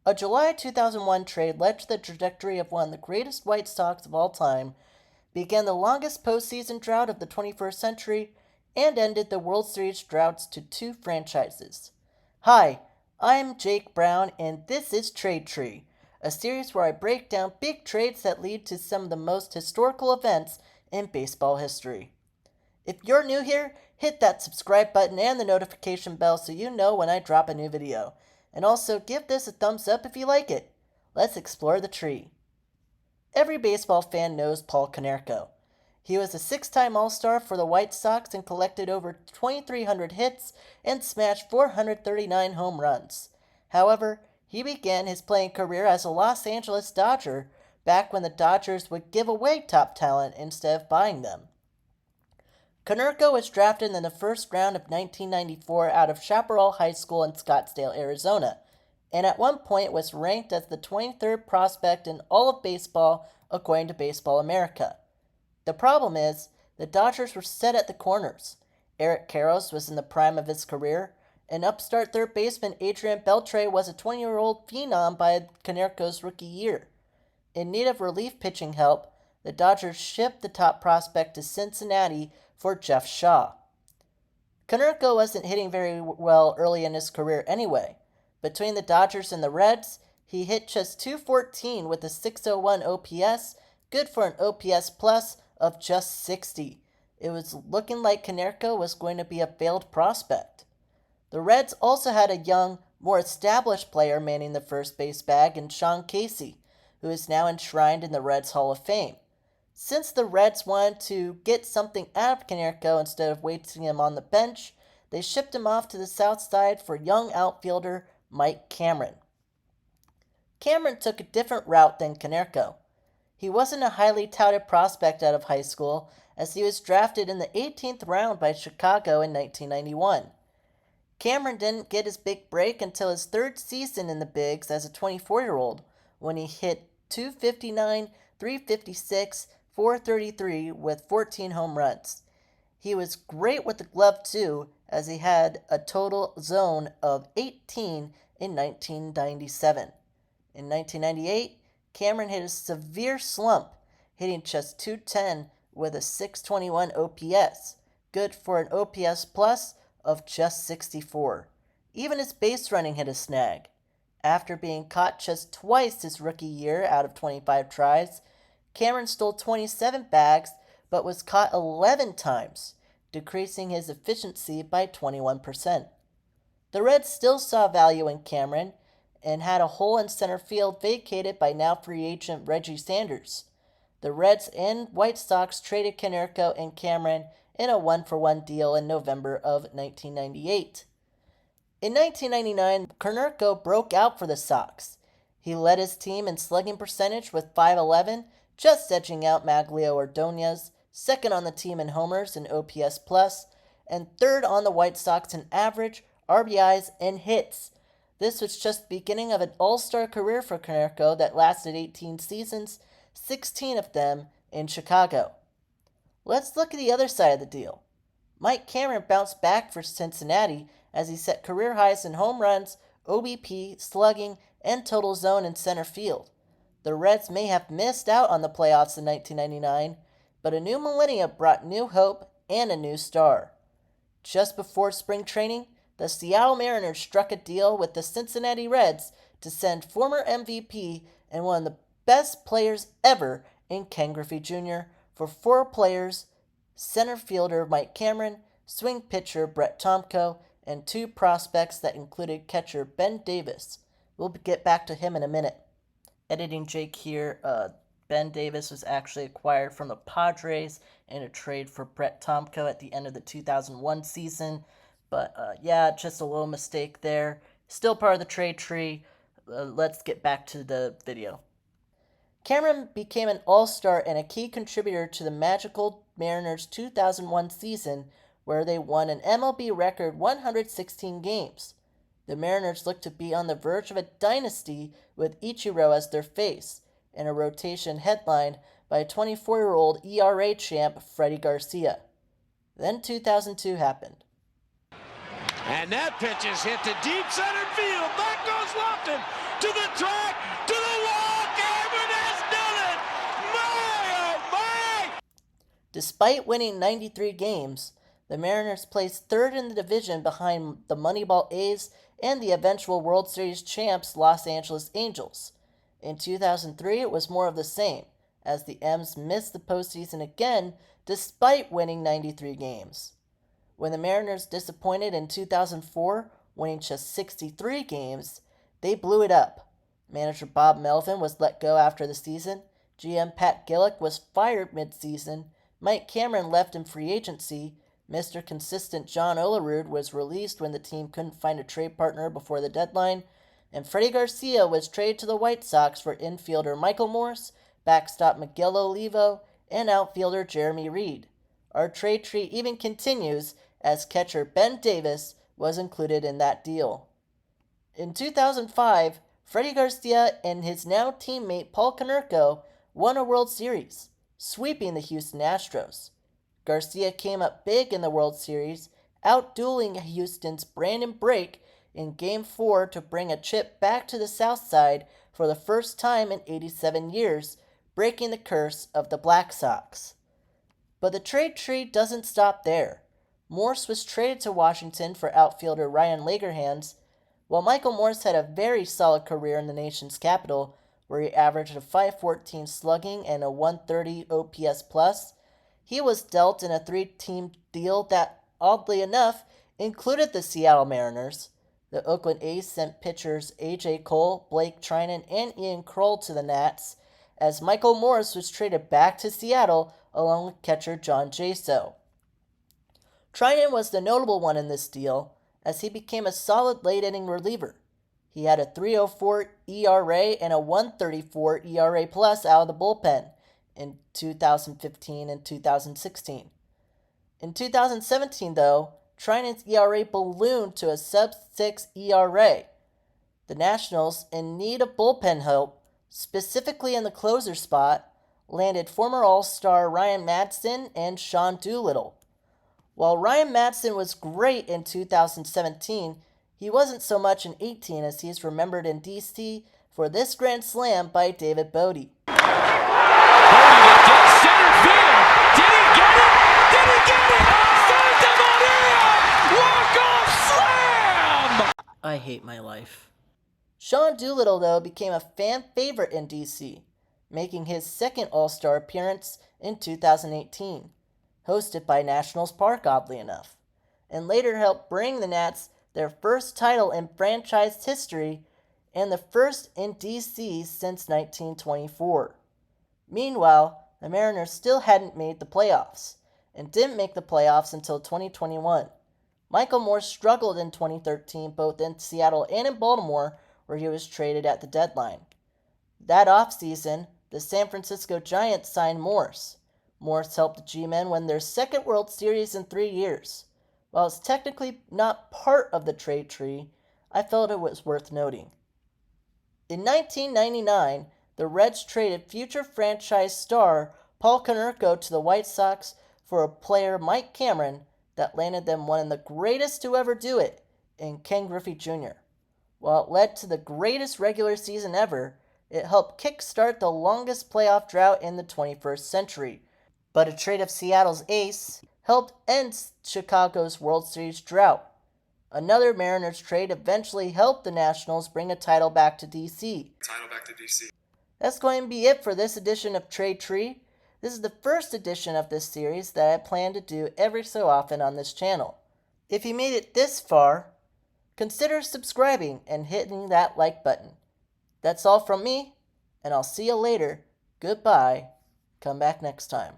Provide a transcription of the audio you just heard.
A July 2001 trade led to the trajectory of one of the greatest White Sox of all time, began the longest postseason drought of the 21st century, and ended the World Series droughts to two franchises. Hi, I'm Jake Brown, and this is Trade Tree, a series where I break down big trades that lead to some of the most historical events in baseball history. If you're new here, hit that subscribe button and the notification bell so you know when I drop a new video. And also give this a thumbs up if you like it. Let's explore the tree. Every baseball fan knows Paul Konerko. He was a six-time All-Star for the White Sox and collected over 2,300 hits and smashed 439 home runs. However, he began his playing career as a Los Angeles Dodger back when the Dodgers would give away top talent instead of buying them. Konerko was drafted in the first round of 1994 out of Chaparral High School in Scottsdale, Arizona, and at one point was ranked as the 23rd prospect in all of baseball according to Baseball America. The problem is, the Dodgers were set at the corners. Eric Karros was in the prime of his career, and upstart third baseman Adrian Beltre was a 20-year-old phenom by Konerko's rookie year. In need of relief pitching help, the Dodgers shipped the top prospect to Cincinnati for Jeff Shaw. Konerko wasn't hitting very well early in his career anyway. Between the Dodgers and the Reds, he hit just .214 with a .601 OPS, good for an OPS plus of just 60. It was looking like Konerko was going to be a failed prospect. The Reds also had a young, more established player manning the first base bag in Sean Casey, who is now enshrined in the Reds Hall of Fame. Since the Reds wanted to get something out of Konerko instead of wasting him on the bench, they shipped him off to the south side for young outfielder Mike Cameron. Cameron took a different route than Konerko. He wasn't a highly touted prospect out of high school, as he was drafted in the 18th round by Chicago in 1991. Cameron didn't get his big break until his third season in the bigs as a 24-year-old, when he hit .259, .356, .433 with 14 home runs. He was great with the glove too, as he had a total zone of 18 in 1997. In 1998, Cameron hit a severe slump, hitting just .210 with a .621 OPS, good for an OPS plus of just 64. Even his base running hit a snag. After being caught just twice his rookie year out of 25 tries, Cameron stole 27 bags but was caught 11 times, decreasing his efficiency by 21%. The Reds still saw value in Cameron and had a hole in center field vacated by now free agent Reggie Sanders. The Reds and White Sox traded Konerko and Cameron in a 1-for-1 deal in November of 1998. In 1999, Konerko broke out for the Sox. He led his team in slugging percentage with .511, just edging out Maglio Ordonez, second on the team in homers and OPS plus, and third on the White Sox in average, RBIs, and hits. This was just the beginning of an all-star career for Konerko that lasted 18 seasons, 16 of them in Chicago. Let's look at the other side of the deal. Mike Cameron bounced back for Cincinnati as he set career highs in home runs, OBP, slugging, and total zone in center field. The Reds may have missed out on the playoffs in 1999, but a new millennium brought new hope and a new star. Just before spring training, the Seattle Mariners struck a deal with the Cincinnati Reds to send former MVP and one of the best players ever in Ken Griffey Jr. for 4 players, center fielder Mike Cameron, swing pitcher Brett Tomko, and 2 prospects that included catcher Ben Davis. We'll get back to him in a minute. Editing Jake here, Ben Davis was actually acquired from the Padres in a trade for Brett Tomko at the end of the 2001 season. But yeah, just a little mistake there. Still part of the trade tree. Let's get back to the video. Cameron became an all-star and a key contributor to the magical Mariners 2001 season, where they won an MLB record 116 games. The Mariners looked to be on the verge of a dynasty with Ichiro as their face, and a rotation headlined by 24-year-old ERA champ Freddie Garcia. Then 2002 happened. And that pitch is hit to deep center field. Back goes Lofton to the Despite winning 93 games, the Mariners placed third in the division behind the Moneyball A's and the eventual World Series champs Los Angeles Angels. In 2003, it was more of the same, as the M's missed the postseason again despite winning 93 games. When the Mariners disappointed in 2004, winning just 63 games, they blew it up. Manager Bob Melvin was let go after the season, GM Pat Gillick was fired mid-season, Mike Cameron left in free agency, Mr. Consistent John Olerud was released when the team couldn't find a trade partner before the deadline, and Freddie Garcia was traded to the White Sox for infielder Michael Morse, backstop Miguel Olivo, and outfielder Jeremy Reed. Our trade tree even continues as catcher Ben Davis was included in that deal. In 2005, Freddie Garcia and his now teammate Paul Konerko won a World Series, sweeping the Houston Astros. Garcia came up big in the World Series, outdueling Houston's Brandon Brake in Game 4 to bring a chip back to the South Side for the first time in 87 years, breaking the curse of the Black Sox. But the trade tree doesn't stop there. Morse was traded to Washington for outfielder Ryan Lagerhans, while Michael Morse had a very solid career in the nation's capital, where he averaged a .514 slugging and a .130 OPS+. He was dealt in a 3-team deal that, oddly enough, included the Seattle Mariners. The Oakland A's sent pitchers A.J. Cole, Blake Trinan, and Ian Kroll to the Nats, as Michael Morse was traded back to Seattle along with catcher John Jaso. Trinan was the notable one in this deal, as he became a solid late-inning reliever. He had a .304 ERA and a .134 ERA plus out of the bullpen in 2015 and 2016. In 2017, though, Trinan's ERA ballooned to a sub-6 ERA. The Nationals, in need of bullpen help, specifically in the closer spot, landed former All-Star Ryan Madson and Sean Doolittle. While Ryan Madson was great in 2017, he wasn't so much in 18 as he is remembered in D.C. for this grand slam by David Bodie. Center field. Did he get it? Did he get it? Santa Maria! Walk-off slam! I hate my life. Sean Doolittle, though, became a fan favorite in D.C., making his second All-Star appearance in 2018, hosted by Nationals Park, oddly enough, and later helped bring the Nats their first title in franchise history and the first in D.C. since 1924. Meanwhile, the Mariners still hadn't made the playoffs, and didn't make the playoffs until 2021. Michael Morse struggled in 2013 both in Seattle and in Baltimore, where he was traded at the deadline. That offseason, the San Francisco Giants signed Morse. Morse helped the G-Men win their second World Series in 3 years. While it's technically not part of the trade tree, I felt it was worth noting. In 1999, the Reds traded future franchise star Paul Konerko to the White Sox for a player, Mike Cameron, that landed them one of the greatest to ever do it in Ken Griffey Jr. While it led to the greatest regular season ever, it helped kickstart the longest playoff drought in the 21st century. But a trade of Seattle's ace helped end Chicago's World Series drought. Another Mariners trade eventually helped the Nationals bring a title back to D.C. That's going to be it for this edition of Trade Tree. This is the first edition of this series that I plan to do every so often on this channel. If you made it this far, consider subscribing and hitting that like button. That's all from me, and I'll see you later. Goodbye. Come back next time.